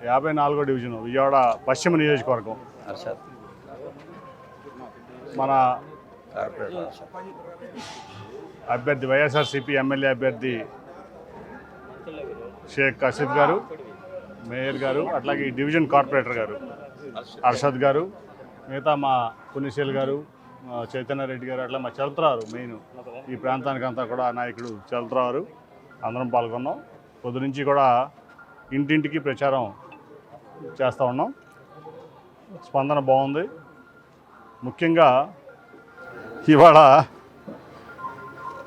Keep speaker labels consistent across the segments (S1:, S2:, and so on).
S1: 54వ division Vijayawada పశ్చిమ నియోజకవర్గం. మన అభ్యర్థి వైఎస్ఆర్సీపీ ఎమ్మెల్యే అభ్యర్థి షేక్ అసిఫ్ గారు, మేయర్ గారు, అట్లాగే ఈ డివిజన్ కార్పొరేటర్ గారు అర్షద్ గారు, మిగతా మా పుణ్యశీల్ గారు, చైతన్యరెడ్డి గారు, అట్లా మా చలత్రారు మెయిన్ ఈ ప్రాంతానికి అంతా కూడా నాయకుడు చలత్రారు అందరం పాల్గొన్నాం. పొద్దు నుంచి కూడా ఇంటింటికి ప్రచారం చేస్తూ ఉన్నాం. స్పందన బాగుంది. ముఖ్యంగా ఇవాళ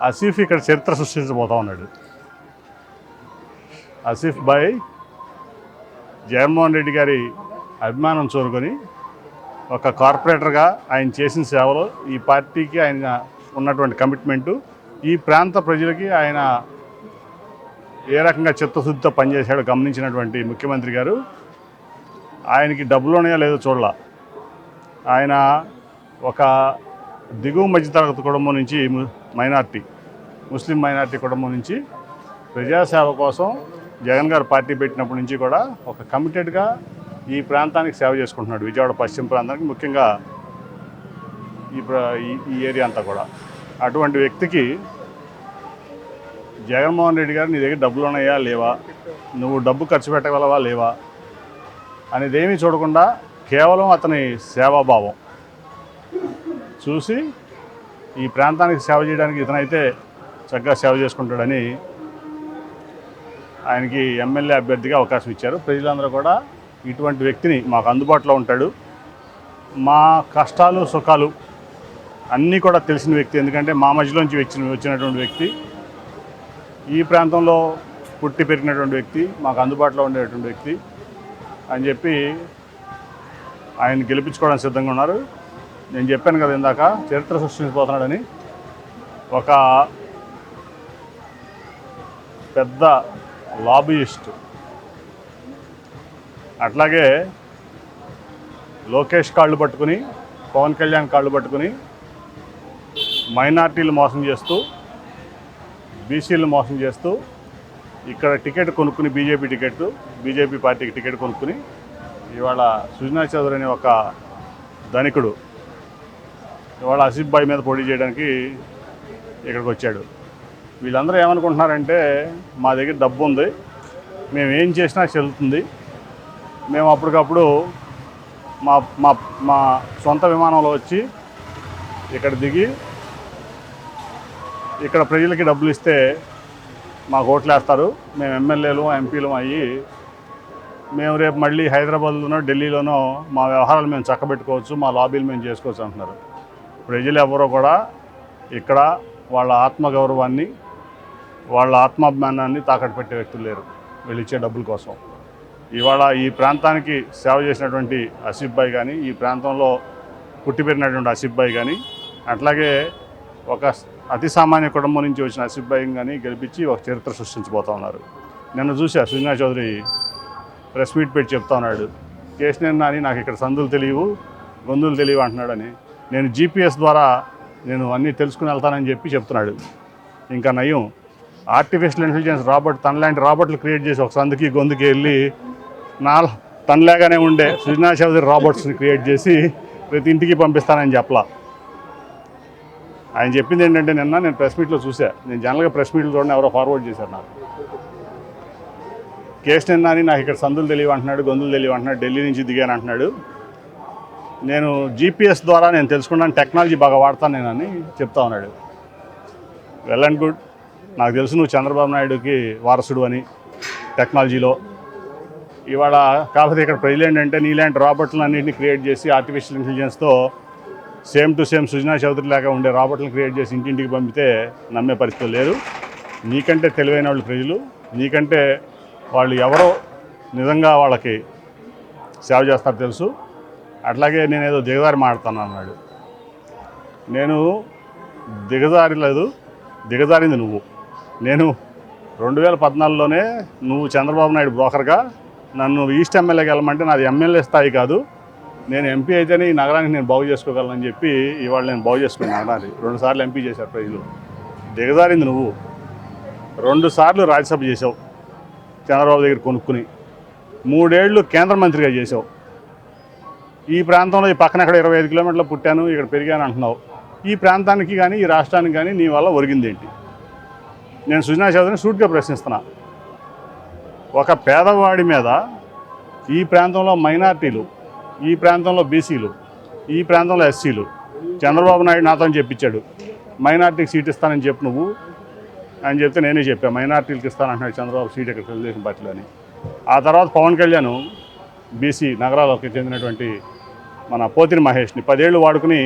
S1: ఆసిఫ్ ఇక్కడ చరిత్ర సృష్టించబోతా ఉన్నాడు. ఆసిఫ్ భాయ్ జగన్మోహన్ రెడ్డి గారి అభిమానం చూరుకొని ఒక కార్పొరేటర్గా ఆయన చేసిన సేవలు, ఈ పార్టీకి ఆయన ఉన్నటువంటి కమిట్మెంటు, ఈ ప్రాంత ప్రజలకి ఆయన ఏ రకంగా చిత్తశుద్ధితో పనిచేశాడో గమనించినటువంటి ముఖ్యమంత్రి గారు ఆయనకి డబ్బులోనే లేదో చూడాల. ఆయన ఒక దిగువ మధ్యతరగతి కుటుంబం నుంచి ముస్లిం మైనార్టీ కుటుంబం నుంచి ప్రజాసేవ కోసం జగన్ గారు పార్టీ పెట్టినప్పటి నుంచి కూడా ఒక కమిటెడ్గా ఈ ప్రాంతానికి సేవ చేసుకుంటున్నాడు. విజయవాడ పశ్చిమ ప్రాంతానికి, ముఖ్యంగా ఈ ఏరియా అంతా కూడా. అటువంటి వ్యక్తికి జగన్మోహన్ రెడ్డి గారు నీ దగ్గర డబ్బులు ఉన్నాయా లేవా, నువ్వు డబ్బు ఖర్చు పెట్టగలవా లేవా అనేది ఏమీ చూడకుండా కేవలం అతని సేవాభావం చూసి ఈ ప్రాంతానికి సేవ చేయడానికి ఇతనైతే చక్కగా సేవ చేసుకుంటాడని ఆయనకి ఎమ్మెల్యే అభ్యర్థిగా అవకాశం ఇచ్చారు. ప్రజలందరూ కూడా ఇటువంటి వ్యక్తిని మాకు అందుబాటులో ఉంటాడు, మా కష్టాలు సుఖాలు అన్నీ కూడా తెలిసిన వ్యక్తి, ఎందుకంటే మా మధ్యలోంచి వచ్చినటువంటి వ్యక్తి, ఈ ప్రాంతంలో పుట్టి పెరిగినటువంటి వ్యక్తి, మాకు అందుబాటులో ఉండేటువంటి వ్యక్తి అని చెప్పి ఆయన గెలిపించుకోవడానికి సిద్ధంగా ఉన్నారు. నేను చెప్పాను కదా ఇందాక, చరిత్ర సృష్టించబోతున్నాడని. ఒక పెద్ద లాబీయిస్ట్, అట్లాగే లోకేష్ కాళ్ళు పట్టుకుని, పవన్ కళ్యాణ్ కాళ్ళు పట్టుకుని మైనార్టీలు మోసం చేస్తూ, బీసీలు మోసం చేస్తూ, ఇక్కడ టికెట్ కొనుక్కుని బీజేపీ పార్టీకి టికెట్ కొనుక్కుని ఇవాళ సుజనా చౌదరి అనే ఒక ధనికుడు ఇవాళ ఆసిఫ్ భాయ్ మీద పోటీ చేయడానికి ఇక్కడికి వచ్చాడు. వీళ్ళందరూ ఏమనుకుంటున్నారంటే మా దగ్గర డబ్బు ఉంది, మేము ఏం చేసినా చెల్లుతుంది, మేము అప్పటికప్పుడు మా మా మా సొంత విమానంలో వచ్చి ఇక్కడ దిగి ఇక్కడ ప్రజలకి డబ్బులు ఇస్తే మాకు ఓట్లు వేస్తారు, మేము ఎమ్మెల్యేలు ఎంపీలు అయ్యి మేము రేపు మళ్ళీ హైదరాబాద్లోనో ఢిల్లీలోనో మా వ్యవహారాలు మేము చక్కబెట్టుకోవచ్చు, మా లాబీలు మేము చేసుకోవచ్చు అంటున్నారు. ప్రజలు ఎవరో కూడా ఇక్కడ వాళ్ళ ఆత్మగౌరవాన్ని, వాళ్ళ ఆత్మాభిమానాన్ని తాకట్టు పెట్టే వ్యక్తులు లేరు వీళ్ళు ఇచ్చే డబ్బుల కోసం. ఇవాళ ఈ ప్రాంతానికి సేవ చేసినటువంటి ఆసిఫ్ భాయ్ కానీ, ఈ ప్రాంతంలో పుట్టి పెరిగినటువంటి ఆసిఫ్ భాయ్ కానీ, అట్లాగే ఒక అతి సామాన్య కుటుంబం నుంచి వచ్చిన ఆసిఫ్ భాయ్ కానీ గెలిపించి ఒక చరిత్ర సృష్టించబోతా ఉన్నారు. నిన్న చూసా సుజనా చౌదరి ప్రెస్ మీట్ పెట్టి చెప్తా ఉన్నాడు, కేసీఆర్ నాని నాకు ఇక్కడ సందులు తెలియవు, గొంతులు తెలియవు అంటున్నాడని. నేను జీపీఎస్ ద్వారా నేను అన్నీ తెలుసుకుని వెళ్తానని చెప్తున్నాడు. ఇంకా నయం, ఆర్టిఫిషియల్ ఇంటెలిజెన్స్ తనలాంటి రాబర్ట్లు క్రియేట్ చేసి ఒక సందుకి గొంతుకి వెళ్ళి తనలాగానే ఉండే సుజనా చౌదరి రాబర్ట్స్ని క్రియేట్ చేసి ప్రతి ఇంటికి పంపిస్తానని చెప్పలా. ఆయన చెప్పింది ఏంటంటే, నిన్న నేను ప్రెస్ మీట్లో చూసా, నేను జనరల్గా ప్రెస్ మీట్లు చూడండి ఎవరో ఫార్వర్డ్ చేశారు నాకు, కేసీఆర్ నాని నాకు ఇక్కడ సందులు తెలియవు అంటున్నాడు, గొంతులు తెలియవు అంటున్నాడు, ఢిల్లీ నుంచి దిగాను అంటున్నాడు, నేను జీపీఎస్ ద్వారా నేను తెలుసుకున్నాను, టెక్నాలజీ బాగా వాడతాను నేనని చెప్తా ఉన్నాడు. వెల్ అండ్ గుడ్, నాకు తెలుసు నువ్వు చంద్రబాబు నాయుడుకి వారసుడు అని టెక్నాలజీలో. ఇవాళ కాకపోతే ఇక్కడ ప్రజలు ఏంటంటే నీలాంటి రాబర్ట్లను అన్నింటినీ క్రియేట్ చేసి ఆర్టిఫిషియల్ ఇంటెలిజెన్స్తో same to same Sujana Chowdary లాగా ఉండే రాబర్ట్లను క్రియేట్ చేసి ఇంటింటికి పంపితే నమ్మే పరిస్థితులు లేరు. నీకంటే తెలివైన వాళ్ళు ప్రజలు, నీకంటే వాళ్ళు ఎవరో నిజంగా వాళ్ళకి సేవ చేస్తారో తెలుసు. అట్లాగే నేనేదో దిగజారి మాట్లాడుతాను అన్నాడు. నేను దిగజారింది నువ్వు. నేను 2014లోనే నువ్వు చంద్రబాబు నాయుడు బ్రోకర్గా నన్ను ఈస్ట్ ఎమ్మెల్యేకి వెళ్ళమంటే నాది ఎమ్మెల్యే స్థాయి కాదు, నేను ఎంపీ అయితేనే ఈ నగరానికి నేను బాగు చేసుకోగలనని చెప్పి ఇవాళ నేను బాగు చేసుకుని నగరాన్ని 2 సార్లు ఎంపీ చేశారు ప్రజలు. దిగజారింది నువ్వు. 2 సార్లు రాజ్యసభ చేసావు చంద్రబాబు దగ్గర కొనుక్కుని. 3 ఏళ్ళు కేంద్ర మంత్రిగా చేసావు. ఈ ప్రాంతంలో ఈ పక్కన ఎక్కడ 25 కిలోమీటర్లు పుట్టాను, ఇక్కడ పెరిగాను అంటున్నావు. ఈ ప్రాంతానికి కానీ ఈ రాష్ట్రానికి కానీ నీ వల్ల ఒరిగిందేంటి? నేను సుజనా చౌదరిని సూటిగా ప్రశ్నిస్తున్నా. ఒక పేదవాడి మీద ఈ ప్రాంతంలో మైనార్టీలు, ఈ ప్రాంతంలో బీసీలు, ఈ ప్రాంతంలో ఎస్సీలు, చంద్రబాబు నాయుడు నాతో చెప్పించాడు మైనార్టీకి సీట్ ఇస్తానని చెప్పు నువ్వు అని చెప్తే నేనే చెప్పాను మైనార్టీలకు ఇస్తానంటున్నాడు చంద్రబాబు సీట్ ఇక్కడ తెలుగుదేశం పార్టీలో అని. ఆ తర్వాత పవన్ కళ్యాణ్ బీసీ నగరాలకు చెందినటువంటి మన పోతిని మహేష్ని 10 ఏళ్ళు వాడుకుని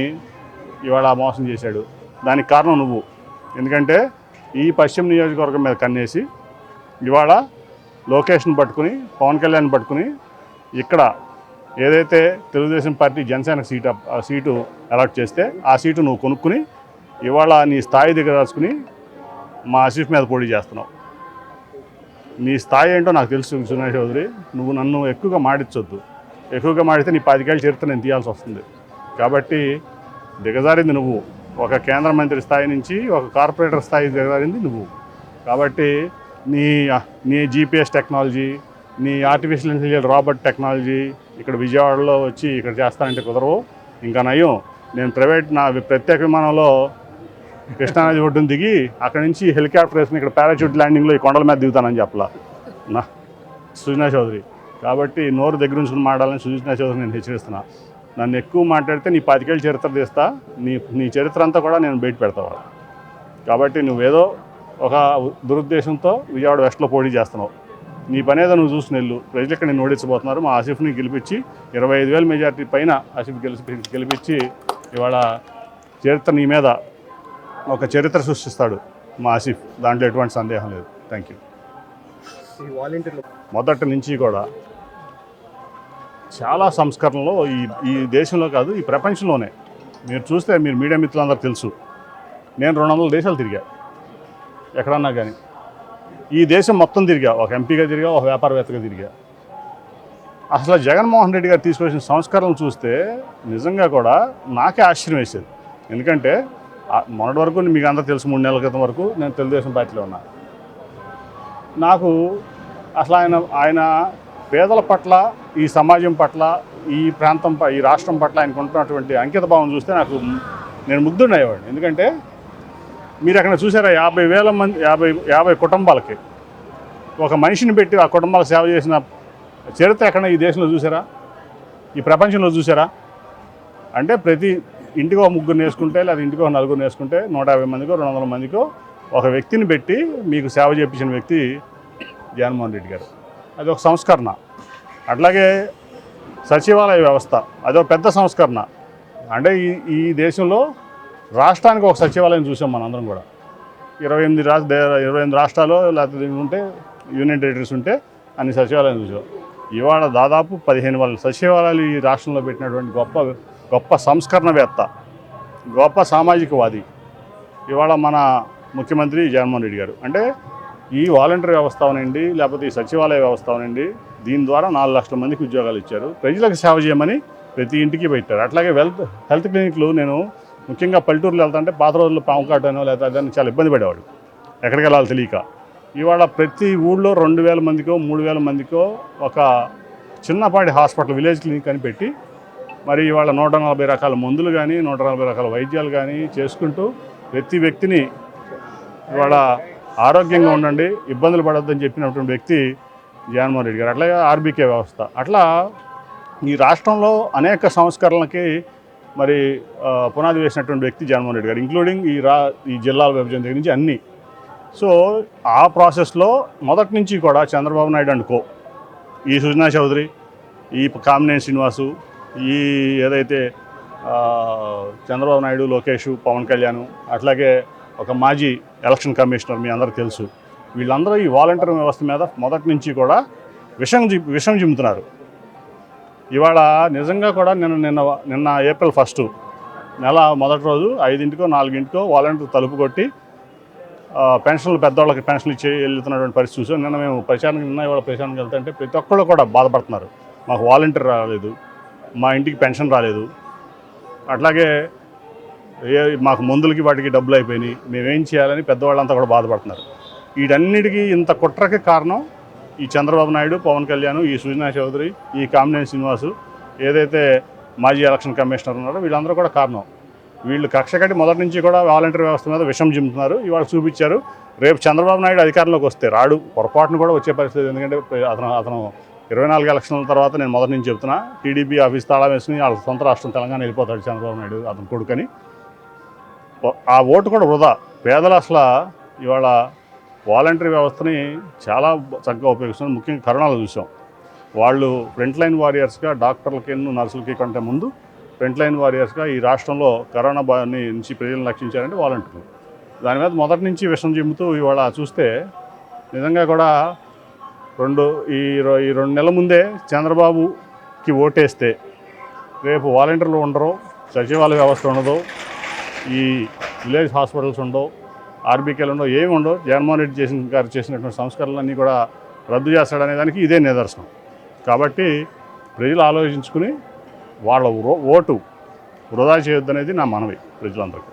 S1: ఇవాళ మోసం చేశాడు. దానికి కారణం నువ్వు. ఎందుకంటే ఈ పశ్చిమ నియోజకవర్గం మీద కన్నేసి ఇవాళ లోకేష్ని పట్టుకుని పవన్ కళ్యాణ్ పట్టుకుని ఇక్కడ ఏదైతే తెలుగుదేశం పార్టీ జనసేన సీటు అలాట్ చేస్తే ఆ సీటు నువ్వు కొనుక్కుని ఇవాళ నీ స్థాయి దిగదాచుకుని మా ఆసిఫ్ మీద పోటీ చేస్తున్నావు. నీ స్థాయి ఏంటో నాకు తెలుసు సుజనా చౌదరి. నువ్వు నన్ను ఎక్కువగా మాడించొద్దు. ఎక్కువగా మాడితే నీ 10 ఏళ్ళ చరిత్ర నేను తీయాల్సి వస్తుంది. కాబట్టి దిగజారింది నువ్వు. ఒక కేంద్ర మంత్రి స్థాయి నుంచి ఒక కార్పొరేటర్ స్థాయి దిగజారింది నువ్వు. కాబట్టి నీ జీపీఎస్ టెక్నాలజీ, నీ ఆర్టిఫిషియల్ ఇంటెలిజెన్స్ రాబర్ట్ టెక్నాలజీ ఇక్కడ విజయవాడలో వచ్చి ఇక్కడ చేస్తానంటే కుదరవు. ఇంకా నయం, నేను నా ప్రత్యేక విమానంలో కృష్ణానది ఒడ్డును దిగి అక్కడి నుంచి హెలికాప్టర్ వేసుకుని ఇక్కడ పారాచూట్ ల్యాండింగ్లో ఈ కొండల మీద దిగుతానని చెప్పలా నా సుజనా చౌదరి. కాబట్టి నోరు దగ్గర నుంచి మాట్లాడాలని సుజనా చౌదరి నేను హెచ్చరిస్తున్నా. నన్ను ఎక్కువ మాట్లాడితే నీ 10 ఏళ్ళ చరిత్ర తీస్తా. నీ చరిత్ర అంతా కూడా నేను బయట పెడతాను. కాబట్టి నువ్వేదో ఒక దురుద్దేశంతో విజయవాడ వెస్ట్లో పోటీ చేస్తున్నావు. నీ పని ఏదో నువ్వు చూసి నెల్లు. ప్రజలు ఇక్కడ నేను ఓడించబోతున్నారు. మా ఆసిఫ్ని గెలిపించి 25,000 మెజార్టీ పైన ఆసిఫ్ గెలిపించి ఇవాళ చరిత్ర నీ మీద ఒక చరిత్ర సృష్టిస్తాడు మా ఆసిఫ్. దాంట్లో ఎటువంటి సందేహం లేదు. Thank you. మొదటి నుంచి కూడా చాలా సంస్కరణలో ఈ దేశంలో కాదు ఈ ప్రపంచంలోనే మీరు చూస్తే మీరు మీడియా మిత్రులందరూ తెలుసు. నేను 200 దేశాలు తిరిగా ఎక్కడన్నా కానీ. ఈ దేశం మొత్తం తిరిగా. ఒక ఎంపీగా తిరిగా, ఒక వ్యాపారవేత్తగా తిరిగా. అసలు జగన్మోహన్ రెడ్డి గారు తీసుకొచ్చిన సంస్కరణలు చూస్తే నిజంగా కూడా నాకే ఆశ్చర్యం వేసేది. ఎందుకంటే మొన్నటి వరకు మీకు అందరూ తెలుసు 3 నెలల క్రితం వరకు నేను తెలుగుదేశం పార్టీలో ఉన్నా. నాకు అసలు ఆయన పేదల పట్ల, ఈ సమాజం పట్ల, ఈ ప్రాంతం ఈ రాష్ట్రం పట్ల ఆయనకు ఉంటున్నటువంటి అంకిత భావం చూస్తే నేను ముగ్ధుడయ్యేవాడిని. ఎందుకంటే మీరు అక్కడ చూసారా 50,000 మంది 50 కుటుంబాలకి ఒక మనిషిని పెట్టి ఆ కుటుంబాలకు సేవ చేసిన చరిత్ర ఎక్కడ ఈ దేశంలో చూసారా? ఈ ప్రపంచంలో చూసారా? అంటే ప్రతి ఇంటికో 3 వేసుకుంటే లేదా ఇంటికో 4 వేసుకుంటే 150 మందికో 200 మందికో ఒక వ్యక్తిని పెట్టి మీకు సేవ చేయించిన వ్యక్తి జగన్మోహన్ రెడ్డి గారు. అది ఒక సంస్కరణ. అట్లాగే సచివాలయ వ్యవస్థ అదొక పెద్ద సంస్కరణ. అంటే ఈ దేశంలో రాష్ట్రానికి ఒక సచివాలయం చూసాం మనందరం కూడా. 28 రాష్ట్రాలు లేకపోతే ఉంటే యూనియన్ టెరిటరీస్ ఉంటే అన్ని సచివాలయం చూసాం. ఇవాళ దాదాపు 15,000 సచివాలయాలు ఈ రాష్ట్రంలో పెట్టినటువంటి గొప్ప సంస్కరణవేత్త, గొప్ప సామాజికవాది ఇవాళ మన ముఖ్యమంత్రి జగన్మోహన్ రెడ్డి గారు. అంటే ఈ వాలంటరీ వ్యవస్థ అవనండి, లేకపోతే ఈ సచివాలయ వ్యవస్థ అవనండి, దీని ద్వారా 4 లక్షల మందికి ఉద్యోగాలు ఇచ్చారు. ప్రజలకు సేవ చేయమని ప్రతి ఇంటికి పెట్టారు. అట్లాగే హెల్త్ క్లినిక్లు నేను ముఖ్యంగా పల్లెటూరులో వెళ్తుంటే పాత రోజుల్లో పాము కాటనో లేదా అదని చాలా ఇబ్బంది పడేవాడు, ఎక్కడికి వెళ్ళాలో తెలియక. ఇవాళ ప్రతి ఊళ్ళో 2,000 మందికో 3,000 మందికో ఒక చిన్నపాటి హాస్పిటల్ విలేజ్ క్లినిక్ అని పెట్టి మరి ఇవాళ 140 రకాల మందులు కానీ 140 రకాల వైద్యాలు కానీ చేసుకుంటూ ప్రతి వ్యక్తిని ఇవాళ ఆరోగ్యంగా ఉండండి, ఇబ్బందులు పడొద్దని చెప్పినటువంటి వ్యక్తి జగన్మోహన్ రెడ్డి గారు. అట్లాగే ఆర్బీకే వ్యవస్థ. అట్లా ఈ రాష్ట్రంలో అనేక సంస్కరణలకి మరి పునాది వేసినటువంటి వ్యక్తి జగన్మోహన్ రెడ్డి గారు, ఇంక్లూడింగ్ ఈ జిల్లాల విభజన దగ్గర నుంచి అన్నీ. సో ఆ ప్రాసెస్లో మొదటి నుంచి కూడా చంద్రబాబు నాయుడు అనుకో, ఈ సుజనా చౌదరి, ఈ కామినేని శ్రీనివాసు, ఈ ఏదైతే చంద్రబాబు నాయుడు, లోకేష్, పవన్ కళ్యాణ్, అట్లాగే ఒక మాజీ ఎలక్షన్ కమిషనర్ మీ అందరికీ తెలుసు, వీళ్ళందరూ ఈ వాలంటీర్ వ్యవస్థ మీద మొదటి నుంచి కూడా విషం జిమ్ముతున్నారు. ఇవాళ నిజంగా కూడా నిన్న ఏప్రిల్ 1 నెల మొదటి రోజు 5కో 4కో వాలంటీర్ తలుపు కొట్టి పెన్షన్లు పెద్దవాళ్ళకి పెన్షన్లు ఇచ్చి వెళ్తున్నటువంటి పరిస్థితి చూసాం. మేము ఇవాళ ప్రచారానికి వెళ్తుంటే ప్రతి ఒక్కళ్ళు కూడా బాధపడుతున్నారు. మాకు వాలంటీర్ రాలేదు, మా ఇంటికి పెన్షన్ రాలేదు, అట్లాగే మాకు మందులకి వాటికి డబ్బులు అయిపోయినాయి, మేమేం చేయాలని పెద్దవాళ్ళంతా కూడా బాధపడుతున్నారు. వీటన్నిటికీ ఇంత కుట్రకి కారణం ఈ చంద్రబాబు నాయుడు, పవన్ కళ్యాణ్, ఈ సుజనా చౌదరి, ఈ కామినేని శ్రీనివాసు, ఏదైతే మాజీ ఎలక్షన్ కమిషనర్ ఉన్నారో వీళ్ళందరూ కూడా కారణం. వీళ్ళు కక్ష కట్టి మొదటి నుంచి కూడా వాలంటీర్ వ్యవస్థ మీద విషం జిమ్ముతున్నారు. ఇవాళ చూపించారు. రేపు చంద్రబాబు నాయుడు అధికారంలోకి వస్తే రాడు, పొరపాటును కూడా వచ్చే పరిస్థితి. ఎందుకంటే అతను 24 ఎలక్షన్ల తర్వాత నేను మొదటి నుంచి చెప్తున్నా, టీడీపీ ఆఫీస్ తాళం వేసుకుని వాళ్ళ సొంత రాష్ట్రం తెలంగాణ వెళ్ళిపోతాడు చంద్రబాబు నాయుడు అతను కొడుకని. ఆ ఓటు కూడా వృధా. పేదలు అసలు ఇవాళ వాలంటరీ వ్యవస్థని చాలా చక్కగా ఉపయోగిస్తున్నారు. ముఖ్యంగా కరోనాలో చూసాం. వాళ్ళు ఫ్రంట్ లైన్ వారియర్స్గా డాక్టర్లకి, నర్సులకి కంటే ముందు ఫ్రంట్ లైన్ వారియర్స్గా ఈ రాష్ట్రంలో కరోనా నుంచి ప్రజలను రక్షించారంటే వాలంటీర్లు. దాని మీద మొదటి నుంచి విషం చిమ్ముతూ ఇవాళ చూస్తే నిజంగా కూడా ఈ 2 నెలల ముందే చంద్రబాబుకి ఓటేస్తే రేపు వాలంటీర్లు ఉండరు, సచివాలయ వ్యవస్థ ఉండదు, ఈ విలేజ్ హాస్పిటల్స్ ఉండవు, ఆర్బీకేలు ఉండవు, ఏమి ఉండవు. జగన్మోహన్ రెడ్డి గారు చేసినటువంటి సంస్కరణలన్నీ కూడా రద్దు చేస్తాడనే దానికి ఇదే నిదర్శనం. కాబట్టి ప్రజలు ఆలోచించుకుని వాళ్ళ ఓటు వృధా చేయొద్దనేది నా మనవి ప్రజలందరికీ.